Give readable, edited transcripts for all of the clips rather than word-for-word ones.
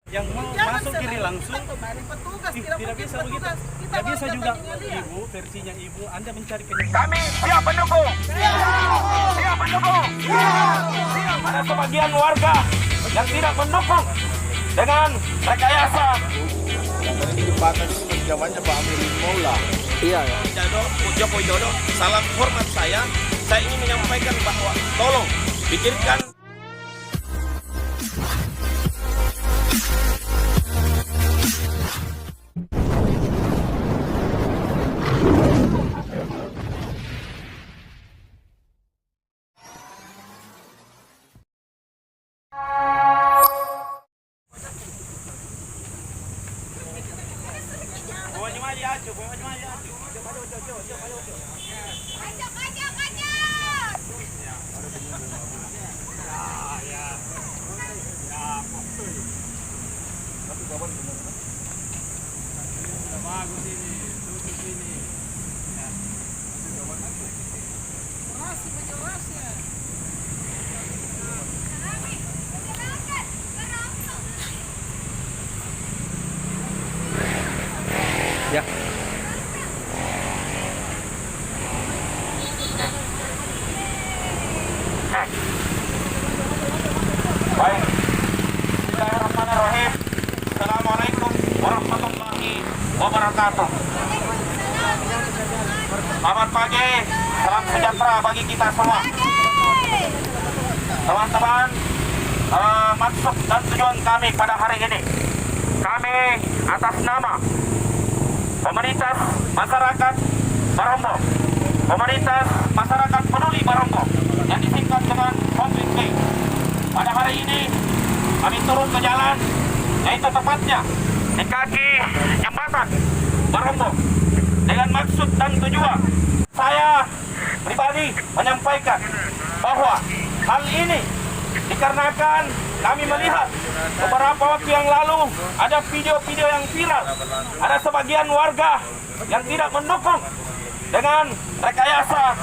Yang mau masuk kiri langsung, tidak bisa begitu. Tidak bisa juga ibu, versinya ibu, Anda mencari kenyataan. Kami siap mendukung. Siap mendukung. Ada sebagian warga yang tidak mendukung dengan rekayasa. Ini jembatan ini zamannya Pak Amirul Maula. Iya ya. Joko Widodo, salam hormat saya ingin menyampaikan bahwa tolong pikirkan. Ya. Baik. Bismillahirrahmanirrahim. Assalamualaikum warahmatullahi wabarakatuh. Selamat pagi, salam sejahtera bagi kita semua. Teman-teman, maksud dan tujuan kami pada hari ini, kami atas nama Komunitas Masyarakat Barombo, Komunitas Masyarakat Peduli Barombo, yang disingkat dengan Konflik B. Pada hari ini kami turun ke jalan, yaitu tepatnya di kaki jembatan Barombo, dengan maksud dan tujuan saya pribadi menyampaikan bahwa hal ini dikarenakan kami melihat beberapa waktu yang lalu ada video-video yang viral, ada sebagian warga yang tidak mendukung dengan rekayasa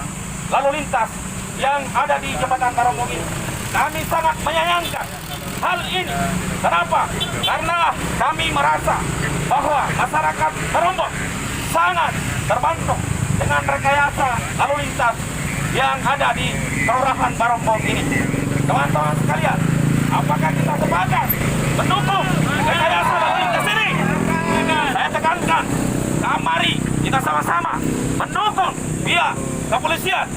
lalu lintas yang ada di jembatan Barombo ini. Kami sangat menyayangkan hal ini. Kenapa? Karena kami merasa bahwa masyarakat Barombo sangat terbantu dengan rekayasa lalu lintas yang ada di Kelurahan Barombo ini. Teman-teman sekalian, apakah kita sepakat mendukung rekayasa lalu lintas ini? Saya tekankan, mari kita sama-sama mendukung pihak kepolisian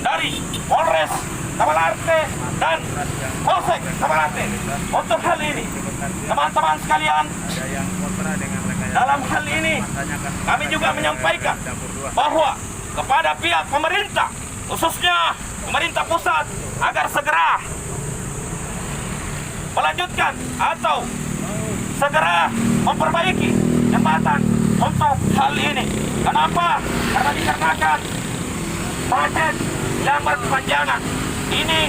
dari Polres Tabalarte dan Polsek Tabalarte untuk hal ini. Teman-teman sekalian, dalam hal ini kami juga menyampaikan bahwa kepada pihak pemerintah, khususnya pemerintah pusat, agar segera melanjutkan atau segera memperbaiki jembatan untuk hal ini. Kenapa? Karena dikarenakan macet yang berkepanjangan ini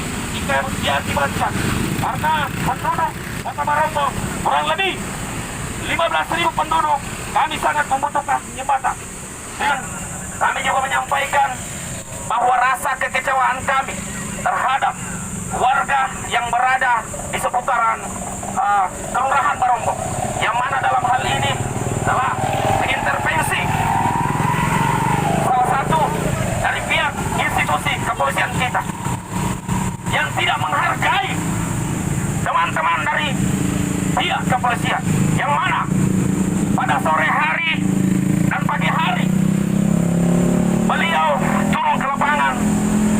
diakibatkan karena penduduk Kota Barombo kurang lebih 15.000 penduduk. Kami sangat membutuhkan jembatan, dan kami juga menyampaikan bahwa rasa kekecewaan kami terhadap warga yang berada di seputaran Kelurahan Barombo, yang mana dalam hal ini telah mengintervensi salah satu dari pihak institusi kepolisian kita yang tidak menghargai teman-teman dari pihak kepolisian, yang mana pada sore hari dan pagi hari beliau turun ke lapangan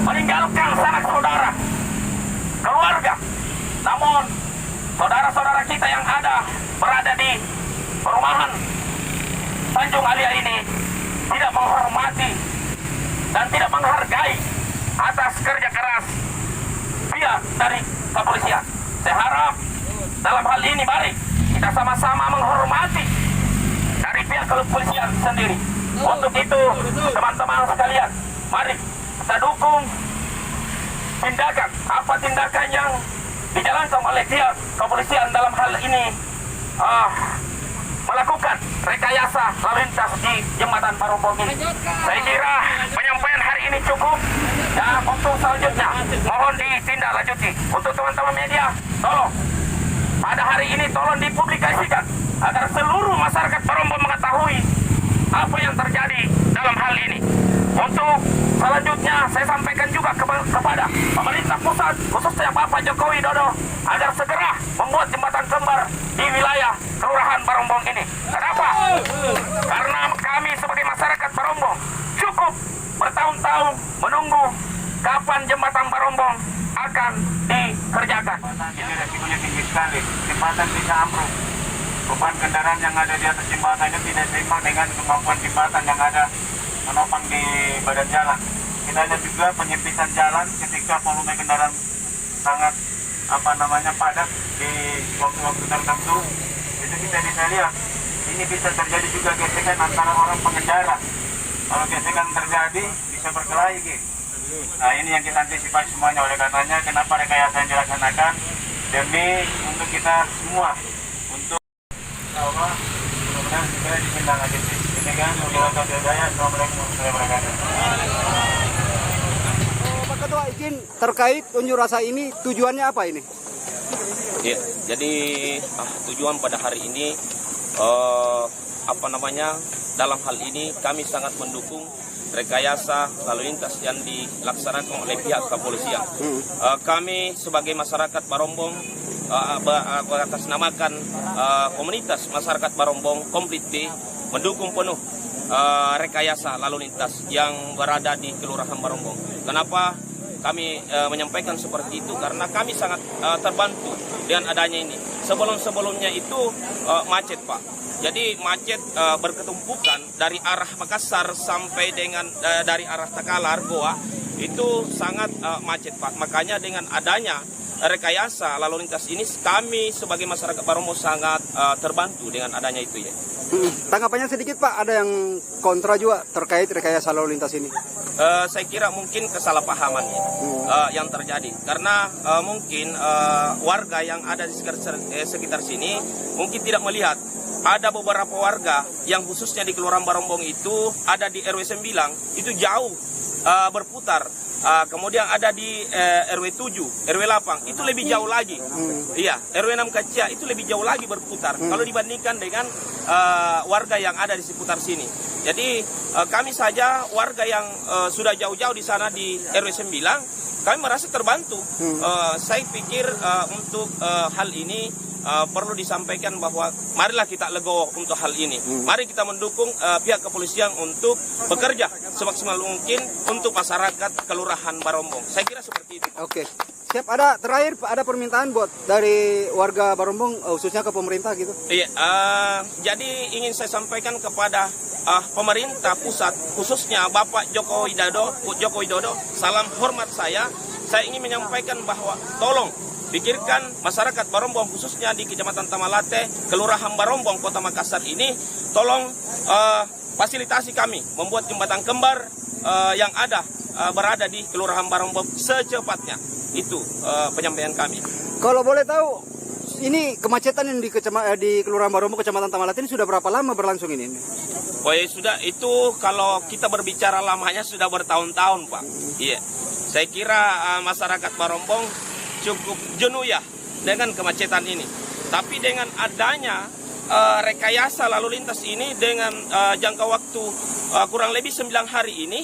meninggalkan sanak saudara, keluarga. Namun saudara-saudara kita yang berada di perumahan Tanjung Alia ini tidak menghormati dan tidak menghargai atas kerja keras pihak dari kepolisian. Saya harap dalam hal ini mari kita sama-sama menghormati dari pihak kepolisian sendiri. Untuk itu, teman-teman sekalian, mari kita dukung tindakan yang dijalankan oleh pihak kepolisian dalam hal ini, melakukan rekayasa lalu lintas di jembatan Barombo ini. Saya kira penyampaian hari ini cukup, dan untuk selanjutnya mohon ditindaklanjuti. Untuk teman-teman media, tolong pada hari ini tolong dipublikasikan agar seluruh masyarakat Barombong mengetahui apa yang terjadi dalam hal ini. Untuk selanjutnya saya sampaikan juga kepada pemerintah pusat, khususnya Bapak Joko Widodo, agar segera membuat jembatan kembar di wilayah Kelurahan Barombong ini. Kenapa? Karena kami sebagai masyarakat Barombong cukup bertahun-tahun menunggu kapan jembatan Barombong akan dikerjakan. Ini resikonya tinggi sekali, jembatan bisa ambruk. Beban kendaraan yang ada di atas jembatan itu tidak seimbang dengan kemampuan jembatan yang ada menopang di badan jalan. Kita lihat juga penyempitan jalan ketika volume kendaraan sangat padat di waktu-waktu tertentu. Itu kita bisa lihat ini bisa terjadi juga gesekan antara orang pengendara. Kalau gesekan terjadi bisa berkelahi gitu. Nah ini yang kita antisipasi semuanya. Oleh karenanya kenapa rekayasa yang dilaksanakan demi untuk kita semua, untuk Allah mudah-mudahan segera dipindah lagi sih. Ini kan Assalamualaikum warahmatullahi wabarakatuh. Pak Ketua, izin terkait unjuk rasa ini tujuannya apa ini? Ya, jadi tujuan pada hari ini dalam hal ini kami sangat mendukung rekayasa lalu lintas yang dilaksanakan oleh pihak kepolisian. Kami sebagai masyarakat Barombong beratasnamakan komunitas masyarakat Barombong Komplit B mendukung penuh rekayasa lalu lintas yang berada di Kelurahan Barombong. Kenapa kami menyampaikan seperti itu? Karena kami sangat terbantu dengan adanya ini. Sebelum-sebelumnya itu macet, Pak. Jadi macet berketumpukan dari arah Makassar sampai dengan dari arah Takalar, Goa, itu sangat macet, Pak. Makanya dengan adanya rekayasa lalu lintas ini, kami sebagai masyarakat Barombong sangat terbantu dengan adanya itu ya. Tanggapannya sedikit Pak, ada yang kontra juga terkait rekayasa lalu lintas ini. Saya kira mungkin kesalahpahaman yang terjadi karena mungkin warga yang ada di sekitar sini mungkin tidak melihat ada beberapa warga yang khususnya di Kelurahan Barombong itu ada di RW 9 itu jauh berputar. Kemudian ada di RW 7, RW 8 itu lebih jauh lagi. Iya, RW 6 Kacia itu lebih jauh lagi berputar kalau dibandingkan dengan warga yang ada di seputar sini. Jadi kami saja warga yang sudah jauh-jauh di sana di RW 9 kami merasa terbantu. Saya pikir untuk hal ini perlu disampaikan bahwa marilah kita legowo untuk hal ini. Mari kita mendukung pihak kepolisian untuk bekerja semaksimal mungkin untuk masyarakat Kelurahan Barombong. Saya kira seperti itu. Oke. Siap, ada permintaan buat dari warga Barombong khususnya ke pemerintah gitu. Iya, jadi ingin saya sampaikan kepada pemerintah pusat khususnya Bapak Joko Widodo, salam hormat saya ingin menyampaikan bahwa tolong pikirkan masyarakat Barombong khususnya di Kecamatan Tamalate, Kelurahan Barombong, Kota Makassar ini, tolong fasilitasi kami membuat jembatan kembar yang berada di Kelurahan Barombong secepatnya. Itu penyampaian kami. Kalau boleh tahu, ini kemacetan yang di Kelurahan Barombong, Kecamatan Tamalate ini sudah berapa lama berlangsung ini? Oh ya sudah, itu kalau kita berbicara lamanya sudah bertahun-tahun, Pak. Iya. Saya kira masyarakat Barombong cukup jenuh ya dengan kemacetan ini. Tapi dengan adanya rekayasa lalu lintas ini dengan jangka waktu kurang lebih 9 hari ini,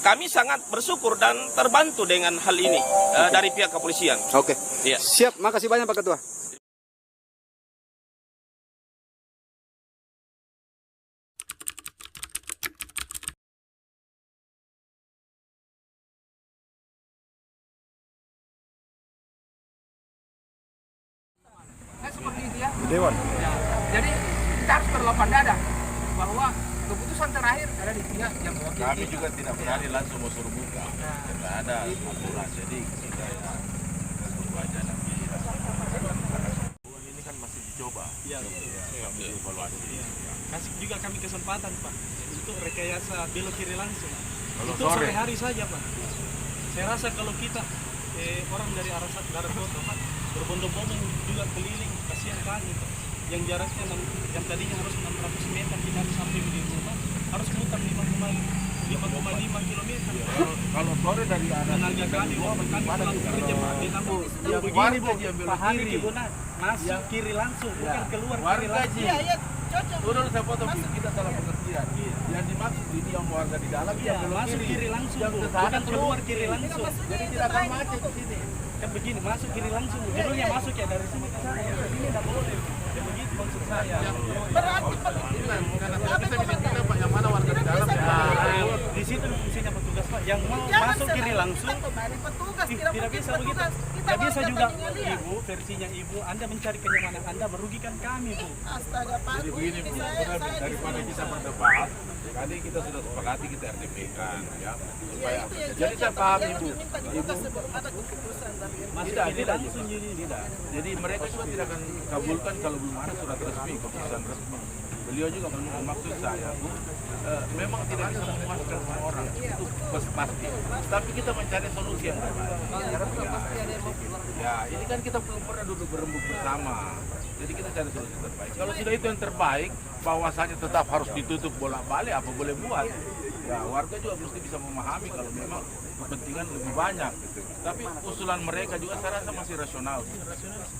kami sangat bersyukur dan terbantu dengan hal ini dari pihak kepolisian. Oke. Iya. Siap, makasih banyak Pak Ketua. Seperti itu ya. Dewan. Ya. Jadi kita harus berlapang dada bahwa keputusan terakhir ada di pihak yang mewakili. Kami juga tidak berani langsung mau suruh buka. Tidak ada aturan. Jadi kita tunggu aja nanti. Ini kan masih dicoba. Iya, Kami evaluasi. kasih juga kami kesempatan Pak untuk rekayasa belok kiri langsung. Kalau Itu sore. sore hari saja Pak. Saya rasa kalau kita orang dari arah kota Pak berbondong-bondong juga keliling, kasihan kami Pak. Yang jaraknya yang tadinya harus 600 meter kita harus sampai di rumah harus muter 5 km. 5,5 kilometer. Kalau sore dari arah Tenaga kami, kami pulang kerja Pak. Dia tahu begini Bu, pahami Ibu Nak, masuk kiri langsung, bukan keluar kiri langsung. Iya, iya, cocok. Udah saya foto kita salah pengertian. Yang dimaksud ini yang warga di dalam Iya, masuk kiri langsung yang Bu, ke sana bukan keluar kiri Tidak, langsung. maksudnya Jadi itu tidak akan lain macet itu. di sini. Kan begini, masuk kiri langsung Bu. Judulnya masuk ya dari sini ke sana. Ya, ini tidak boleh. Ya begitu maksud saya. Berarti Karena tidak bisa dibilang Pak yang mana warga di dalam ya. Nah, di situ fungsinya petugas Pak. Yang mau masuk kiri langsung petugas tidak bisa begitu. Tidak bisa juga Ibu, versinya Ibu, Anda mencari kenyamanan Anda merugikan kami Bu. Astaga Pak, Jadi begini Bu, saya daripada kita berdebat, tadi kita sudah sepakati kita RDP-kan ya. Supaya jadi saya paham Ibu. minta sebelum ada keputusan dari Masuk Tidak, kiri tidak, langsung jadi. tidak. Jadi mereka juga tidak akan kabulkan kalau belum ada surat resmi, keputusan resmi. Beliau juga maksud saya, Bu, memang tidak bisa memuaskan semua orang itu pasti. Tapi kita mencari solusi yang terbaik. Ya, ini kan kita belum pernah duduk berembuk bersama. Jadi kita cari solusi terbaik. Kalau sudah itu yang terbaik, bahwasanya tetap harus ditutup bolak-balik, apa boleh buat. Ya, warga juga mesti bisa memahami kalau memang kepentingan lebih banyak. Gitu. Tapi usulan mereka juga saya rasa masih rasional.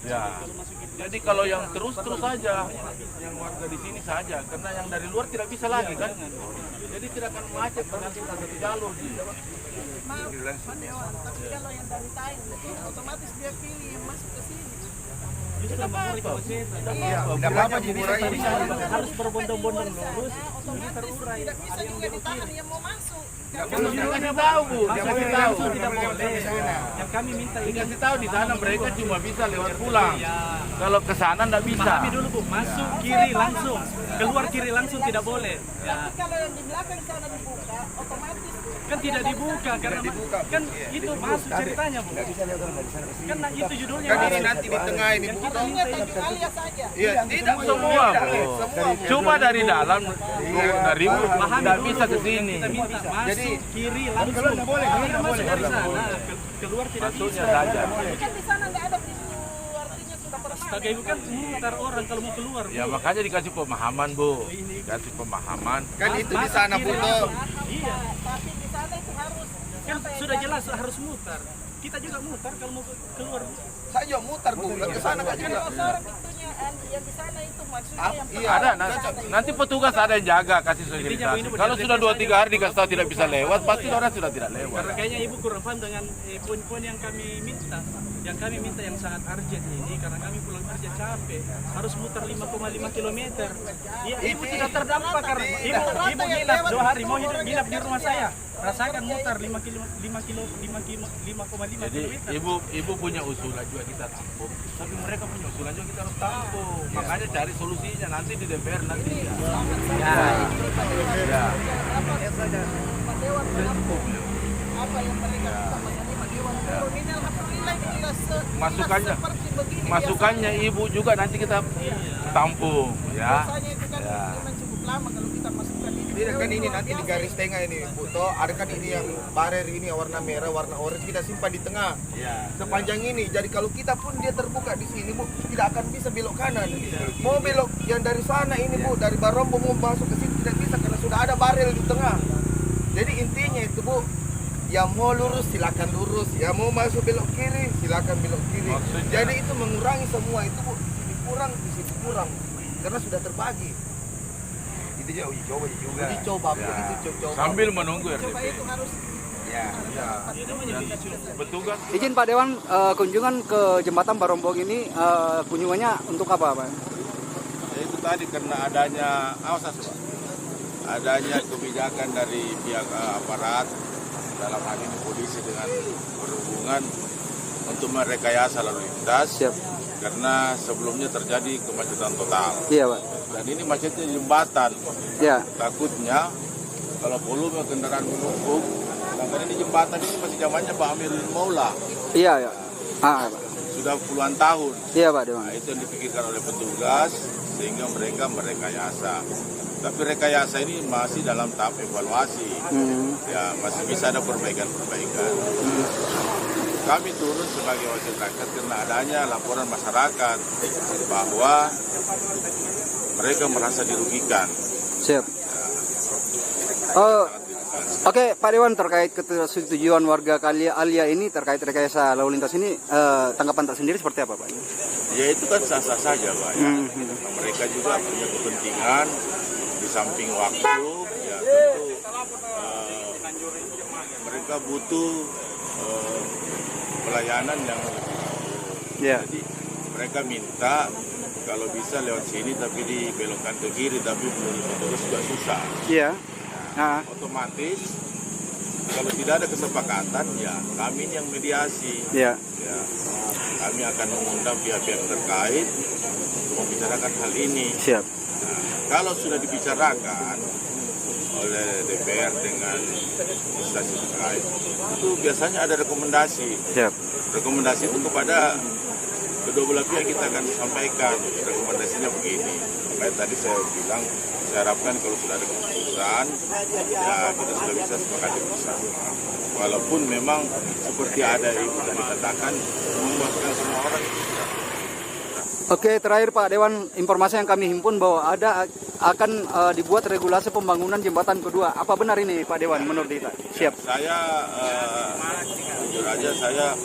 Ya, jadi kalau yang terus saja, yang warga di sini saja, karena yang dari luar tidak bisa lagi kan. Jadi tidak akan macet karena kita satu jalur sih. Maaf, Pak Dewan, tapi kalau yang dari Thailand itu otomatis dia pilih yang masuk ke sini. Tidak apa-apa. Iya, Tidak apa-apa jadi Harus berbondong-bondong lurus. Otomatis tidak bisa juga ditahan yang mau masuk. Kalau dia kasih tahu Bu, dia kasih tahu. Tidak boleh. Yang kami minta ini Dikasih tahu di sana mereka cuma bisa lewat pulang. Kalau ke sana tidak bisa. pahami dulu Bu, masuk kiri langsung. Keluar kiri langsung tidak boleh. Ya. Tapi kalau yang di belakang sana dibuka, otomatis Kan tidak dibuka karena kan itu masuk ceritanya Bu. Kan itu judulnya. Kan ini nanti di tengah ini Bu. Kita minta itu. Tanjung alias saja. Iya, Tidak semua Bu. Cuma dari dalam, dari tidak bisa ke sini. Kita minta masuk kiri langsung. Kita masuk dari sana. Keluar tidak Maksudnya bisa. saja. Kan di sana nggak ada pintu, artinya sudah permanen. Astaga Ibu kan mutar orang kalau mau keluar. Bu. Ya makanya dikasih pemahaman Bu. Dikasih pemahaman. Kan itu di sana Kiri foto. langsung. Iya. Tapi di sana itu harus Kan sudah jelas harus mutar. Kita juga mutar kalau mau keluar. Saya juga mutar Bu, ke sana kan juga. kalau seorang pintunya yang di sana itu maksudnya yang Iya. Ada nanti petugas ada yang jaga kasih sosialisasi. Kalau sudah 2-3 hari dikasih tahu tidak bisa lewat, pasti orang sudah tidak lewat. Karena kayaknya Ibu kurang paham dengan poin-poin yang kami minta. Yang kami minta yang sangat urgent ini karena kami pulang kerja capek, harus muter 5,5 km. Ya, Ibu tidak terdampak karena Ibu nginap 2 hari mau nginap di rumah saya. Rasakan muter 5,5 Jadi km. ibu punya usulan juga kita tampung, tapi mereka punya usulan juga kita harus tampung. Makanya cari solusinya nanti di DPR nanti. Ya. Pak Dewan apa yang mereka minta menerima Dewan Turun ini alhamdulillah jelas Masukannya, seperti begini masukannya ibu juga nanti kita tampung, ya. biasanya itu kan memang cukup lama kalau kita masukkan ini. Tidak kan ini nanti di garis tengah ini Bu. Toh ada kan ini yang barer ini warna merah, warna orange kita simpan di tengah. Sepanjang ini. Jadi kalau kita pun dia terbuka di sini Bu, tidak akan bisa belok kanan. Mau belok yang dari sana ini Bu, dari Barombo mau masuk ke sini tidak bisa karena sudah ada barel di tengah. Jadi intinya itu Bu, yang mau lurus silakan lurus, yang mau masuk belok kiri silakan belok kiri. Maksudnya? Jadi itu mengurangi semua itu Bu, di sini kurang, di sini kurang karena sudah terbagi. Itu juga uji coba juga. Uji coba, Bu, itu coba. Sambil menunggu Coba RDP. itu harus Petugas Izin Pak Dewan, kunjungan ke jembatan Barombong ini kunjungannya untuk apa Pak? ya itu tadi karena adanya adanya kebijakan dari pihak aparat dalam hal ini polisi dengan berhubungan untuk merekayasa lalu lintas. Siap. Karena sebelumnya terjadi kemacetan total Iya Pak. dan ini macetnya di jembatan. Ya. Takutnya kalau volume kendaraan menumpuk, sedangkan ini jembatan ini masih zamannya Pak Amirul Maula, Iya ya. Pak. sudah puluhan tahun. Iya Pak Dewan. Nah, itu yang dipikirkan oleh petugas sehingga mereka merekayasa. Tapi rekayasa ini masih dalam tahap evaluasi. Ya, masih bisa ada perbaikan-perbaikan. Kami turun sebagai wakil rakyat karena adanya laporan masyarakat bahwa mereka merasa dirugikan. Siap. Oke, Pak Dewan, terkait kesetujuan warga Alia ini terkait rekayasa lalu lintas ini, tanggapan tersendiri seperti apa, Pak? Ya itu kan sah-sah saja Pak. Ya. Mereka juga punya kepentingan di samping waktu, ya tentu mereka butuh pelayanan yang jadi mereka minta kalau bisa lewat sini tapi dibelokkan ke kiri, tapi menurut petugas juga susah. Iya. Otomatis kalau tidak ada kesepakatan ya kami ini yang mediasi. Iya. Ya, kami akan mengundang pihak-pihak terkait untuk membicarakan hal ini. Siap. Nah, kalau sudah dibicarakan oleh DPR dengan instansi terkait, itu biasanya ada rekomendasi. Siap. Rekomendasi itu kepada kedua belah pihak kita akan sampaikan rekomendasinya begini. Kayak tadi saya bilang, saya harapkan kalau sudah ada keputusan, ya kita sudah bisa sepakati bersama. Walaupun memang seperti ada yang dikatakan, memuaskan semua orang. Oke, terakhir Pak Dewan, informasi yang kami himpun bahwa akan dibuat regulasi pembangunan jembatan kedua. Apa benar ini Pak Dewan menurut kita? Siap. Saya jujur aja saya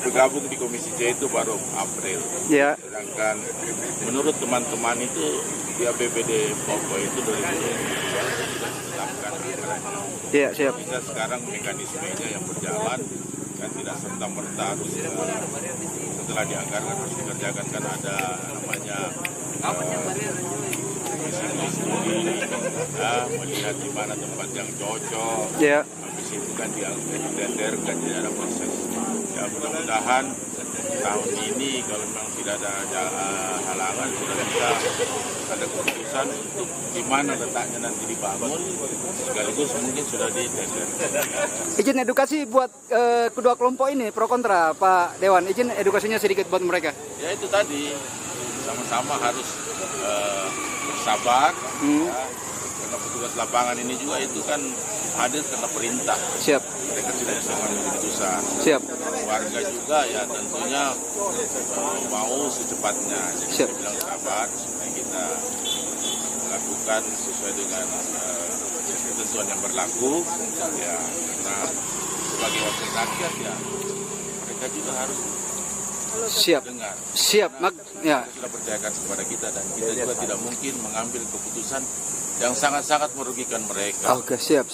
bergabung di Komisi J itu baru April. Ya. Sedangkan menurut teman-teman itu di APBD pokok itu 2022 sudah ditetapkan anggarannya. Iya, siap. Bisa sekarang mekanismenya yang berjalan kan tidak serta-merta harus setelah dianggarkan harus dikerjakan, kan ada namanya studi melihat di mana tempat yang cocok. Ya. Habis itu kan ditenderkan, jadi ada proses. Ya mudah-mudahan tahun ini kalau memang tidak ada halangan sudah bisa ada keputusan untuk di mana letaknya nanti dibangun, sekaligus mungkin sudah ditender. Izin edukasi buat kedua kelompok ini pro kontra Pak Dewan. Izin edukasinya sedikit buat mereka. Ya itu tadi sama-sama harus bersabar. Ya, karena petugas lapangan ini juga itu kan hadir karena perintah. Siap. Mereka tidak bisa mengambil keputusan. Siap. Warga juga ya tentunya mau secepatnya. Jadi Siap. saya bilang sabar supaya kita lakukan sesuai dengan ketentuan yang berlaku. Ya karena sebagai wakil rakyat ya mereka juga harus Siap. dengar. Siap. Ya. Kita sudah percayakan kepada kita dan kita juga tidak mungkin mengambil keputusan yang sangat-sangat merugikan mereka. Oke, siap.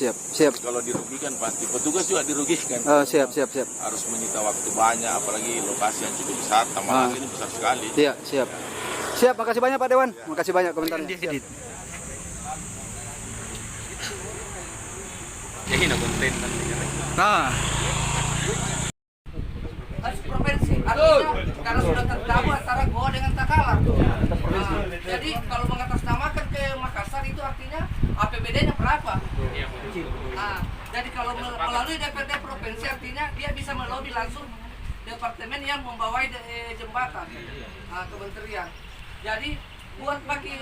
Kalau dirugikan pasti petugas juga dirugikan. Siap. Harus menyita waktu banyak, apalagi lokasi yang cukup besar, Tamalang ini besar sekali. Iya, siap. Siap, makasih banyak Pak Dewan. Makasih banyak komentarnya. Siap. Nah, Harus provinsi, artinya karena sudah terdampak antara Goa dengan Takala. Jadi kalau mengatasnamakan ke Makassar itu artinya APBD-nya berapa? Jadi kalau melalui DPRD provinsi artinya dia bisa melobi langsung departemen yang membawai jembatan, kementerian. Jadi buat bagi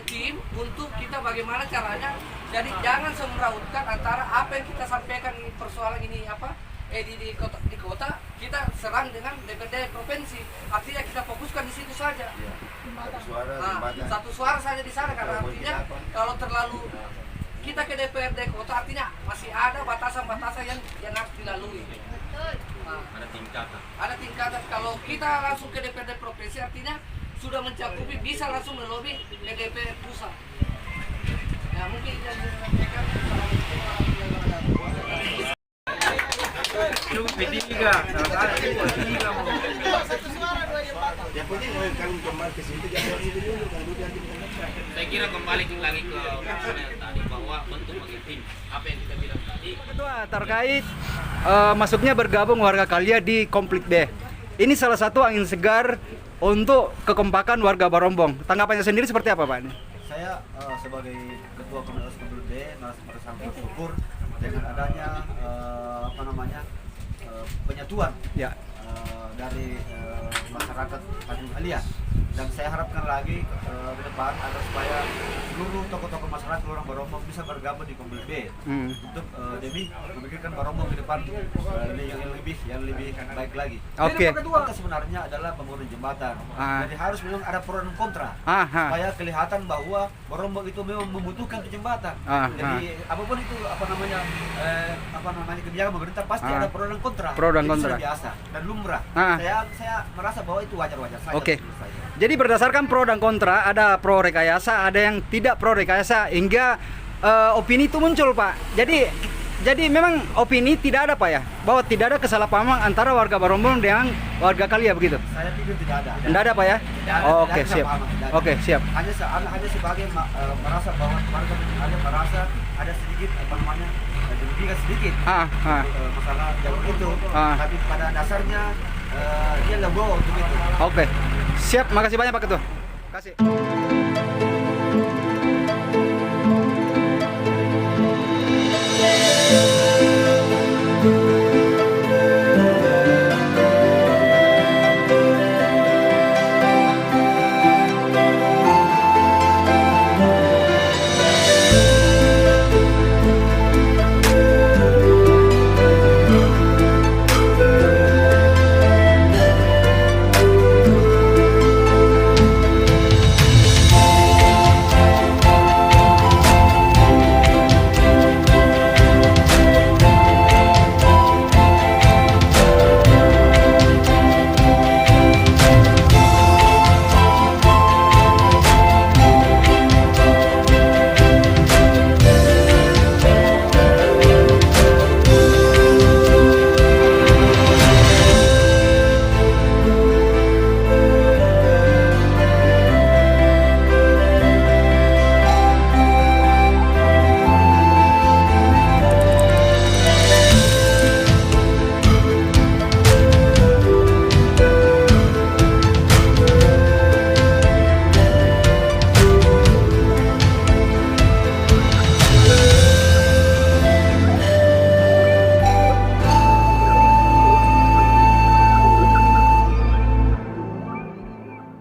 tim untuk kita bagaimana caranya. Jadi jangan semerautkan antara apa yang kita sampaikan persoalan ini di kota kita serang dengan DPRD provinsi, artinya kita fokuskan di situ saja. Satu suara saja di sana, karena artinya kalau terlalu kita ke DPRD kota artinya masih ada batasan-batasan yang harus dilalui. Ada tingkatan. Kalau kita langsung ke DPRD provinsi artinya sudah mencakupi, bisa langsung melobi ke DPR pusat. Ya mungkin yang disampaikan Saya kira kembali lagi ke tadi bahwa bentuk bagi tim apa yang kita bilang tadi. Ketua, terkait masuknya bergabung warga Kalia di Komplit B. Ini salah satu angin segar untuk kekompakan warga Barombong. Tanggapannya sendiri seperti apa, Pak? Saya sebagai ketua komunitas Komplit B merasa bersyukur dengan adanya penyatuan Ya. dari masyarakat Tanjung Alia. Dan saya harapkan lagi ke depan agar supaya seluruh tokoh-tokoh masyarakat Kelurahan Barombong bisa bergabung di Komplek B untuk demi memikirkan Barombong ke depan yang lebih baik lagi. Oke. Yang kedua sebenarnya adalah pembangunan jembatan. Jadi harus memang ada pro dan kontra supaya kelihatan bahwa Barombong itu memang membutuhkan jembatan. Jadi apapun itu apa namanya kebijakan pemerintah pasti ada pro dan kontra. Pro dan Itu kontra. sudah biasa dan lumrah. Saya merasa bahwa itu wajar-wajar saja. Oke. menurut saya. Jadi berdasarkan pro dan kontra, ada pro rekayasa, ada yang tidak pro rekayasa, hingga opini itu muncul, Pak. Jadi memang opini tidak ada, Pak, ya, bahwa tidak ada kesalahpahaman antara warga Barombong dengan warga Kalia begitu. Saya pikir tidak ada. Tidak ada, Pak, ya? Tidak ada, Oh, tidak oke, ada siap. kesalahpahaman, tidak ada. Oke, siap. Hanya sebagai merasa bahwa warga ada merasa ada sedikit dirugikan sedikit masalah jalur itu. Tapi pada dasarnya dia legowo untuk itu. Oke. Siap, makasih banyak Pak Ketua. Kasih.